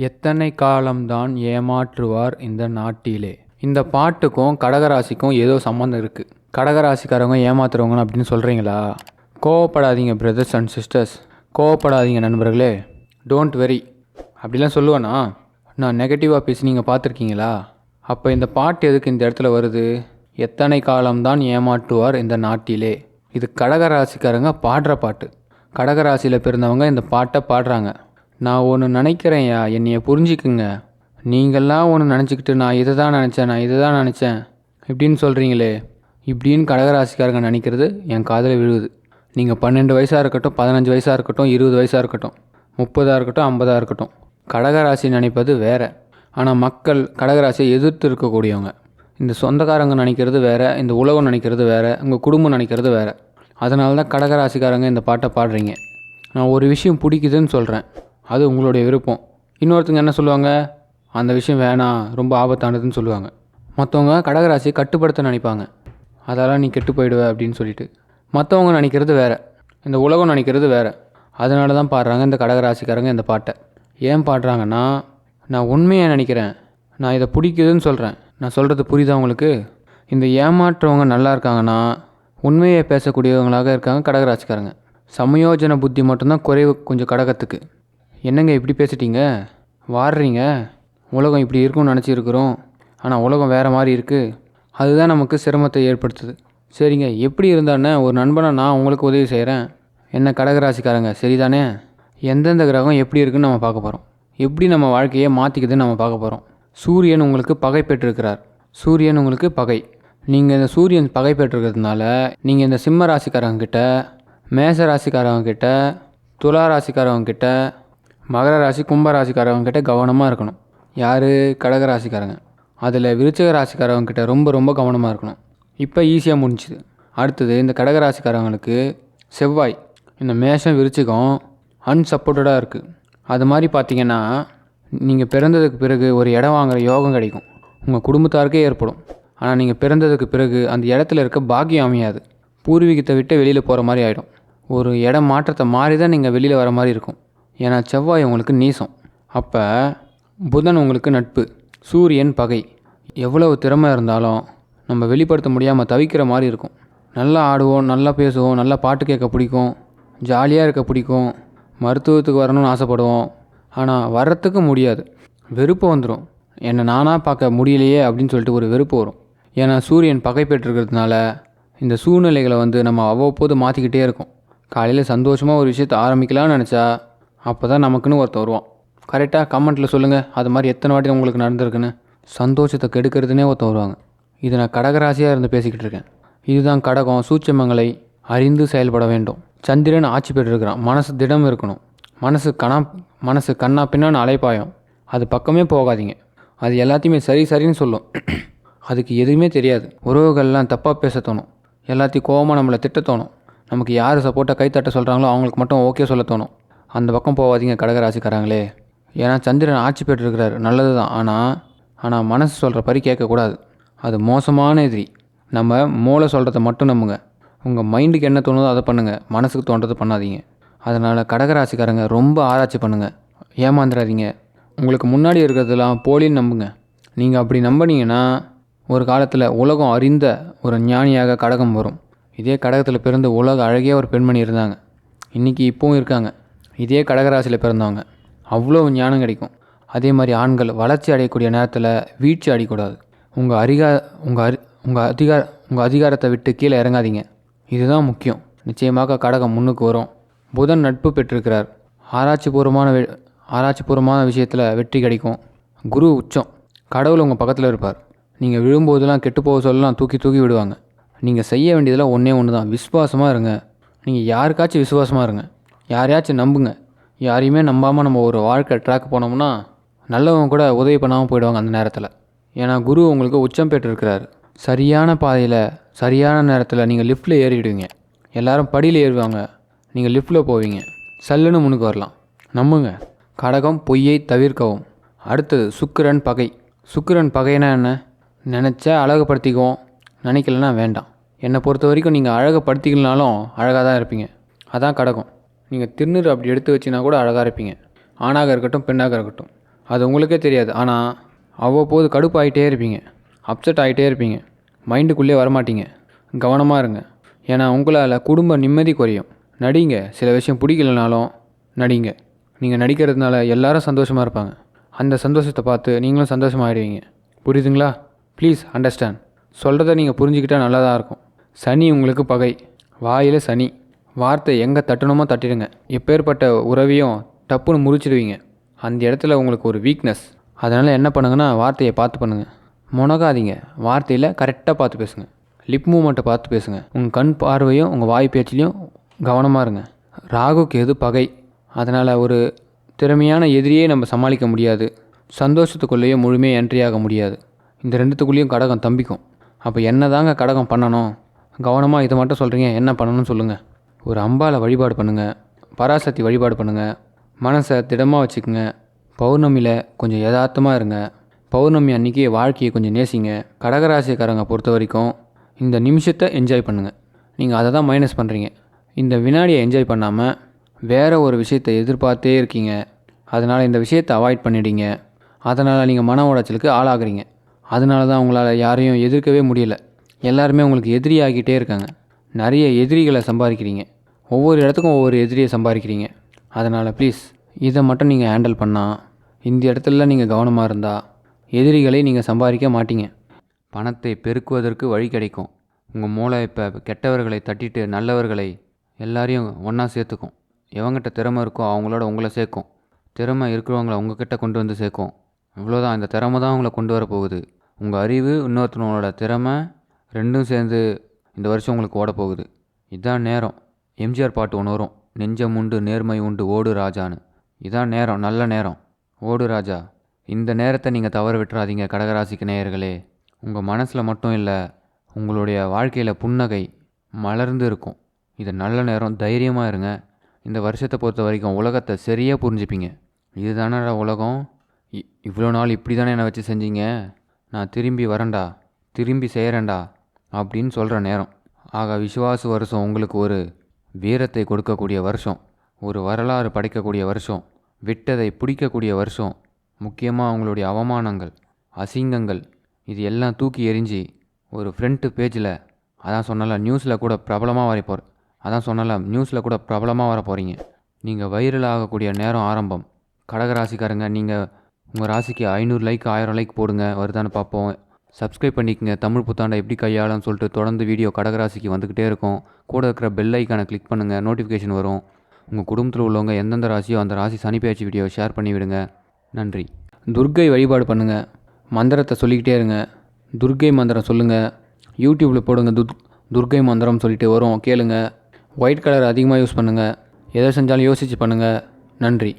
எத்தனை காலம்தான் ஏமாற்றுவார் இந்த நாட்டிலே. இந்த பாட்டுக்கும் கடகராசிக்கும் ஏதோ சம்மந்தம் இருக்குது. கடகராசிக்காரவங்க ஏமாத்துறவங்க அப்படின்னு சொல்கிறீங்களா? கோவப்படாதீங்க பிரதர்ஸ் அண்ட் சிஸ்டர்ஸ், கோவப்படாதீங்க நண்பர்களே. டோன்ட் வெரி அப்படிலாம் சொல்லுவேனா? நான் நெகட்டிவாக பேசி நீங்கள் பார்த்துருக்கீங்களா? அப்போ இந்த பாட்டு எதுக்கு இந்த இடத்துல வருது? எத்தனை காலம்தான் ஏமாற்றுவார் இந்த நாட்டிலே. இது கடகராசிக்காரங்க பாடுற பாட்டு. கடகராசியில் பிறந்தவங்க இந்த பாட்டை பாடுறாங்க. நான் ஒன்று நினைக்கிறேன்யா, என்னைய புரிஞ்சிக்குங்க. நீங்கள்லாம் ஒன்று நினச்சிக்கிட்டு நான் இதை தான் நினச்சேன் இப்படின்னு சொல்கிறீங்களே, இப்படின்னு கடகராசிக்காரங்க நினைக்கிறது என் காதில் விழுகுது. நீங்கள் 12 வயசாக இருக்கட்டும், 15 வயசாக இருக்கட்டும், 20 வயசாக இருக்கட்டும், 30 இருக்கட்டும், 50 இருக்கட்டும், கடகராசி நினைப்பது வேறு. ஆனால் மக்கள் கடகராசியை எதிர்த்து இருக்கக்கூடியவங்க. இந்த சொந்தக்காரங்க நினைக்கிறது வேறு, இந்த உலகம் நினைக்கிறது வேறு, உங்கள் குடும்பம் நினைக்கிறது வேறு. அதனால தான் கடகராசிக்காரங்க இந்த பாட்டை பாடுறீங்க. நான் ஒரு விஷயம் பிடிக்குதுன்னு சொல்கிறேன், அது உங்களுடைய விருப்பம். இன்னொருத்தங்க என்ன சொல்லுவாங்க? அந்த விஷயம் வேணாம், ரொம்ப ஆபத்தானதுன்னு சொல்லுவாங்க. மற்றவங்க கடகராசியை கட்டுப்படுத்த நினைப்பாங்க. அதெல்லாம் நீ கெட்டு போயிடுவ அப்படின்னு சொல்லிட்டு. மற்றவங்க நினைக்கிறது வேறு, இந்த உலகம் நினைக்கிறது வேறு. அதனால தான் பாடுறாங்க இந்த கடகராசிக்காரங்க இந்த பாட்டை. ஏன் பாடுறாங்கன்னா, நான் உண்மையாக நினைக்கிறேன், நான் இதை பிடிக்குதுன்னு சொல்கிறேன். நான் சொல்கிறது புரியுதா உங்களுக்கு? இந்த ஏமாற்றவங்க நல்லா இருக்காங்கன்னா உண்மையை பேசக்கூடியவங்களாக இருக்காங்க கடகராசிக்காரங்க. சமயோஜன புத்தி மட்டும்தான் குறைவு கொஞ்சம் கடகத்துக்கு. என்னங்க இப்படி பேசிட்டீங்க, வாடுறீங்க, உலகம் இப்படி இருக்கும்னு நினச்சிருக்கிறோம், ஆனால் உலகம் வேறு மாதிரி இருக்குது. அதுதான் நமக்கு சிரமத்தை ஏற்படுத்துது. சரிங்க, எப்படி இருந்தானே ஒரு நண்பனாக நான் உங்களுக்கு உதவி செய்கிறேன். என்ன கடகராசிக்காரங்க, சரிதானே? எந்தெந்த கிரகம் எப்படி இருக்குன்னு நம்ம பார்க்க போகிறோம். எப்படி நம்ம வாழ்க்கையை மாற்றிக்குதுன்னு நம்ம பார்க்க போகிறோம். சூரியன் உங்களுக்கு பகை பெற்றிருக்கிறார். சூரியன் உங்களுக்கு பகை. நீங்கள் இந்த சூரியன் பகை பெற்றிருக்கிறதுனால நீங்கள் இந்த சிம்ம ராசிக்காரவங்கிட்ட, மேச ராசிக்காரவங்கிட்ட, துலா ராசிக்காரவங்கிட்ட, மகர ராசி கும்ப ராசிக்காரவங்கிட்ட கவனமாக இருக்கணும். யார்? கடகராசிக்காரங்க. அதில் விருச்சிக ராசிக்காரவங்கிட்ட ரொம்ப ரொம்ப கவனமாக இருக்கணும். இப்போ ஈஸியாக முடிஞ்சுது. அடுத்தது இந்த கடகராசிக்காரவங்களுக்கு செவ்வாய் இந்த மேஷம் விருச்சிகம் அன்சப்போர்ட்டடாக இருக்குது. அது மாதிரி பார்த்திங்கன்னா நீங்கள் பிறந்ததுக்கு பிறகு ஒரு இடம் வாங்குகிற யோகம் கிடைக்கும், உங்கள் குடும்பத்தாருக்கே ஏற்படும். ஆனால் நீங்கள் பிறந்ததுக்கு பிறகு அந்த இடத்துல இருக்க பாக்கியம் அமையாது. பூர்வீகத்தை விட்டு வெளியில் போகிற மாதிரி ஆகிடும். ஒரு இடம் மாற்றத்தை மாறி தான் நீங்கள் வெளியில் வர மாதிரி இருக்கும். ஏன்னா செவ்வாய் உங்களுக்கு நீசம். அப்போ புதன் உங்களுக்கு நட்பு, சூரியன் பகை. எவ்வளவு திறமை இருந்தாலும் நம்ம வெளிப்படுத்த முடியாமல் தவிக்கிற மாதிரி இருக்கும். நல்லா ஆடுவோம், நல்லா பேசுவோம், நல்லா பாட்டு கேட்க பிடிக்கும், ஜாலியாக இருக்க பிடிக்கும், மருத்துவத்துக்கு வரணும்னு ஆசைப்படுவோம். ஆனால் வர்றதுக்கு முடியாது. வெறுப்பு வந்துடும். என்னை நானாக பார்க்க முடியலையே அப்படின்னு சொல்லிட்டு ஒரு வெறுப்பு வரும். ஏன்னா சூரியன் பகை பெற்றிருக்கிறதுனால இந்த சூழ்நிலைகளை நம்ம அவ்வப்போது மாற்றிக்கிட்டே இருக்கோம். காலையில் சந்தோஷமாக ஒரு விஷயத்தை ஆரம்பிக்கலாம்னு நினச்சா அப்போ தான் நமக்குன்னு ஒருத்தர் வருவான். கரெக்டாக கமெண்ட்டில் சொல்லுங்கள், அது மாதிரி எத்தனை வாட்டி உங்களுக்கு நடந்திருக்குன்னு. சந்தோஷத்தை கெடுக்கிறதுனே ஒருத்தர் வருவாங்க. இது நான் கடகராசியாக இருந்து பேசிக்கிட்டு இருக்கேன். இதுதான் கடகம். சூட்சமங்களை அறிந்து செயல்பட வேண்டும். சந்திரன் ஆட்சி பெற்றிருக்கிறான். மனசு திடம் இருக்கணும். மனசு கண்ணா பின்னான்னு அலைப்பாயும். அது பக்கமே போகாதீங்க. அது எல்லாத்தையுமே சரின்னு சொல்லும். அதுக்கு எதுவுமே தெரியாது. உறவுகள்லாம் தப்பாக பேச தோணும். எல்லாத்தையும் கோவமாக நம்மளை திட்ட தோணும். நமக்கு யார் சப்போர்ட்டாக கைத்தட்ட சொல்கிறாங்களோ அவங்களுக்கு மட்டும் ஓகே சொல்ல தோணும். அந்த பக்கம் போகாதீங்க கடகராசிக்காரங்களே. ஏன்னா சந்திரன் ஆட்சி பெற்றிருக்கிறார், நல்லது தான். ஆனால் மனசு சொல்கிற படி கேட்கக்கூடாது. அது மோசமான எதிரி. நம்ம மூளை சொல்கிறத மட்டும் நம்புங்க. உங்கள் மைண்டுக்கு என்ன தோணுதோ அதை பண்ணுங்கள், மனசுக்கு தோன்றதை பண்ணாதீங்க. அதனால் கடகராசிக்காரங்க ரொம்ப ஆராய்ச்சி பண்ணுங்கள், ஏமாந்துடாதீங்க. உங்களுக்கு முன்னாடி இருக்கிறதெல்லாம் போலின்னு நம்புங்க. நீங்கள் அப்படி நம்பினீங்கன்னா ஒரு காலத்தில் உலகம் அறிந்த ஒரு ஞானியாக கடகம் வரும். இதே கடகத்தில் பிறந்து உலக அழகிய ஒரு பெண்மணி இருந்தாங்க, இன்றைக்கி இப்போவும் இருக்காங்க. இதே கடகராசியில் பிறந்தவங்க. அவ்வளோ ஞானம் கிடைக்கும். அதே மாதிரி ஆண்கள் வளர்ச்சி அடையக்கூடிய நேரத்தில் வீழ்ச்சி அடையக்கூடாது. உங்கள் அதிகாரத்தை விட்டு கீழே இறங்காதீங்க. இதுதான் முக்கியம். நிச்சயமாக கடகம் முன்னுக்கு வரும். புதன் நட்பு பெற்றிருக்கிறார். ஆராய்ச்சிபூர்வமான விஷயத்தில் வெற்றி கிடைக்கும். குரு உச்சம். கடவுள் உங்கள் பக்கத்தில் இருப்பார். நீங்கள் விழும்போதெல்லாம் கெட்டு போக சொல்லலாம் தூக்கி விடுவாங்க. நீங்கள் செய்ய வேண்டியதெல்லாம் ஒன்று தான், விசுவாசமாக இருங்க. நீங்கள் யாருக்காச்சும் விசுவாசமாக இருங்க, யாரையாச்சும் நம்புங்க. யாரையுமே நம்பாமல் நம்ம ஒரு வாழ்க்கை ட்ராக் போனோம்னா நல்லவங்க கூட உதவி பண்ணாமல் போயிடுவாங்க அந்த நேரத்தில். ஏன்னா குரு உங்களுக்கு உச்சம் பெற்றிருக்கிறார். சரியான பாதையில் சரியான நேரத்தில் நீங்கள் லிஃப்ட்டில் ஏறிடுவீங்க. எல்லோரும் படியில் ஏறுவாங்க, நீங்கள் லிஃப்ட்டில் போவீங்க. சல்லுன்னு முன்னுக்கு வரலாம். நம்புங்க. கடகம் பொய்யை தவிர்க்கவும். அடுத்தது சுக்கிரன் பகை. சுக்கிரன் பகைனா என்ன? நினச்சா அழகுப்படுத்திக்குவோம், நினைக்கலன்னா வேண்டாம். என்னை பொறுத்த வரைக்கும் நீங்கள் அழகுப்படுத்திக்கலனாலும் அழகாக தான் இருப்பீங்க. அதான் கடகம். நீங்கள் திருநீர் அப்படி எடுத்து வச்சிங்கன்னா கூட அழகாக இருப்பீங்க. ஆணாக இருக்கட்டும் பெண்ணாக இருக்கட்டும். அது உங்களுக்கே தெரியாது. ஆனால் அவ்வப்போது கடுப்பாகிட்டே இருப்பீங்க, அப்செட் ஆகிட்டே இருப்பீங்க, மைண்டுக்குள்ளே வரமாட்டீங்க. கவனமாக இருங்க. ஏன்னா உங்களால் குடும்ப நிம்மதி குறையும். நடிங்க, சில விஷயம் பிடிக்கலனாலும் நடிங்க. நீங்கள் நடிக்கிறதுனால எல்லாரும் சந்தோஷமாக இருப்பாங்க. அந்த சந்தோஷத்தை பார்த்து நீங்களும் சந்தோஷமாகிடுவீங்க. புரியுதுங்களா? Please understand. சொல்கிறத நீங்கள் புரிஞ்சுக்கிட்டால் நல்லா தான் இருக்கும். சனி உங்களுக்கு பகை. வாயில் சனி. வார்த்தை எங்கே தட்டணுமோ தட்டிடுங்க. எப்பேற்பட்ட உறவையும் டப்புன்னு முறிச்சிடுவீங்க. அந்த இடத்துல உங்களுக்கு ஒரு வீக்னஸ். அதனால் என்ன பண்ணுங்கன்னா, வார்த்தையை பார்த்து பண்ணுங்கள். முனகாதீங்க. வார்த்தையில் கரெக்டாக பார்த்து பேசுங்க. லிப் மூமெண்ட்டை பார்த்து பேசுங்க. உங்கள் கண் பார்வையும் உங்கள் வாய் பேச்சிலையும் கவனமாக இருங்க. ராகுக்கு எது பகை. அதனால் ஒரு திறமையான எதிரியே நம்ம சமாளிக்க முடியாது. சந்தோஷத்துக்குள்ளேயே முழுமையாக என்ட்ரி ஆக முடியாது. இந்த ரெண்டுத்துக்குள்ளேயும் கடகம் தம்பிக்கும். அப்போ என்ன தாங்க கடகம் பண்ணணும்? கவனமாக இதை மட்டும் சொல்கிறீங்க, என்ன பண்ணணும்னு சொல்லுங்கள். ஒரு அம்பாவை வழிபாடு பண்ணுங்கள். பராசக்தி வழிபாடு பண்ணுங்கள். மனசை திடமாக வச்சுக்கோங்க. பௌர்ணமியில் கொஞ்சம் யதார்த்தமாக இருங்க. பௌர்ணமி அன்றைக்கி வாழ்க்கையை கொஞ்சம் நேசிங்க. கடகராசிக்காரங்க பொறுத்த வரைக்கும் இந்த நிமிஷத்தை என்ஜாய் பண்ணுங்கள். நீங்கள் அதை தான் மைனஸ் பண்ணுறீங்க. இந்த வினாடியை என்ஜாய் பண்ணாமல் வேறு ஒரு விஷயத்தை எதிர்பார்த்தே இருக்கீங்க. அதனால் இந்த விஷயத்தை அவாய்ட் பண்ணிடுங்க. அதனால் நீங்கள் மன உளைச்சலுக்கு ஆளாகிறீங்க. அதனால தான் உங்களால் யாரையும் எதிர்க்கவே முடியல. எல்லாருமே உங்களுக்கு எதிரி ஆகிட்டே இருக்காங்க. நிறைய எதிரிகளை சம்பாதிக்கிறீங்க. ஒவ்வொரு இடத்துக்கும் ஒவ்வொரு எதிரியை சம்பாதிக்கிறீங்க. அதனால் ப்ளீஸ் இதை மட்டும் நீங்கள் ஹேண்டில் பண்ணால், இந்த இடத்துல நீங்கள் கவனமாக இருந்தால் எதிரிகளை நீங்கள் சம்பாதிக்க மாட்டீங்க. பணத்தை பெருக்குவதற்கு வழி கிடைக்கும். உங்கள் மூளை இப்போ கெட்டவர்களை தட்டிட்டு நல்லவர்களை எல்லாரையும் ஒன்றா சேர்த்துக்கும். எவங்கிட்ட திறமை இருக்கோ அவங்களோட உங்களை சேர்க்கும். திறமை இருக்கிறவங்கள உங்ககிட்ட கொண்டு வந்து சேர்க்கும். இவ்வளோதான். இந்த திறமை தான் உங்களை கொண்டு வர போகுது. உங்கள் அறிவு, இன்னொருத்தனோட திறமை ரெண்டும் சேர்ந்து இந்த வருஷம் உங்களுக்கு ஓட போகுது. இதுதான் நேரம். எம்ஜிஆர் பாட்டு ஒன்று வரும், நெஞ்சம் உண்டு நேர்மை உண்டு ஓடு ராஜான்னு. இதான் நேரம், நல்ல நேரம். ஓடு ராஜா. இந்த நேரத்தை நீங்கள் தவற விட்டுறாதீங்க கடகராசிக்கு நேயர்களே. உங்கள் மனசில் மட்டும் இல்லை, உங்களுடைய வாழ்க்கையில் புன்னகை மலர்ந்து இருக்கும். இது நல்ல நேரம். தைரியமாக இருங்க. இந்த வருஷத்தை பொறுத்த வரைக்கும் உலகத்தை சரியாக புரிஞ்சுப்பீங்க. இது தானே உலகம், இவ்வளோ நாள் இப்படி தானே என்னை வச்சு செஞ்சீங்க, நான் திரும்பி வரேன்டா, திரும்பி செய்கிறேன்டா அப்படின்னு சொல்கிற நேரம். ஆக விசுவாச வருஷம் உங்களுக்கு ஒரு வீரத்தை கொடுக்கக்கூடிய வருஷம், ஒரு வரலாறு படைக்கக்கூடிய வருஷம், விட்டதை பிடிக்கக்கூடிய வருஷம். முக்கியமாக அவங்களுடைய அவமானங்கள், அசிங்கங்கள் இது எல்லாம் தூக்கி எறிஞ்சி ஒரு ஃப்ரண்ட் பேஜில், அதான் சொன்னல நியூஸில் கூட பிரபலமாக வர போகிறீங்க. நீங்கள் வைரல் ஆகக்கூடிய நேரம் ஆரம்பம். கடகராசிக்காரங்க, நீங்கள் உங்கள் ராசிக்கு 500 லைக் 1000 லைக் போடுங்க, வருதான்னு பார்ப்போம். சப்ஸ்கிரைப் பண்ணிக்கங்க. தமிழ் புத்தாண்டை எப்படி கையாளன்னு சொல்லிட்டு தொடர்ந்து வீடியோ கடகராசிக்கு வந்துக்கிட்டே இருக்கும். கூட இருக்கிற பெல் ஐக்கானை கிளிக் பண்ணுங்கள், நோட்டிஃபிகேஷன் வரும். உங்கள் குடும்பத்தில் உள்ளவங்க எந்தெந்த ராசியோ அந்த ராசி சனி பெயர்ச்சி வீடியோ ஷேர் பண்ணி விடுங்க. நன்றி. துர்க்கை வழிபாடு பண்ணுங்கள். மந்திரத்தை சொல்லிக்கிட்டே இருங்க. துர்க்கை மந்திரம் சொல்லுங்கள். யூடியூப்பில் போடுங்க, துர்க்கை மந்திரம் சொல்லிட்டு வரும், கேளுங்க. ஒயிட் கலர் அதிகமாக யூஸ் பண்ணுங்கள். எதை செஞ்சாலும் யோசித்து பண்ணுங்கள். நன்றி.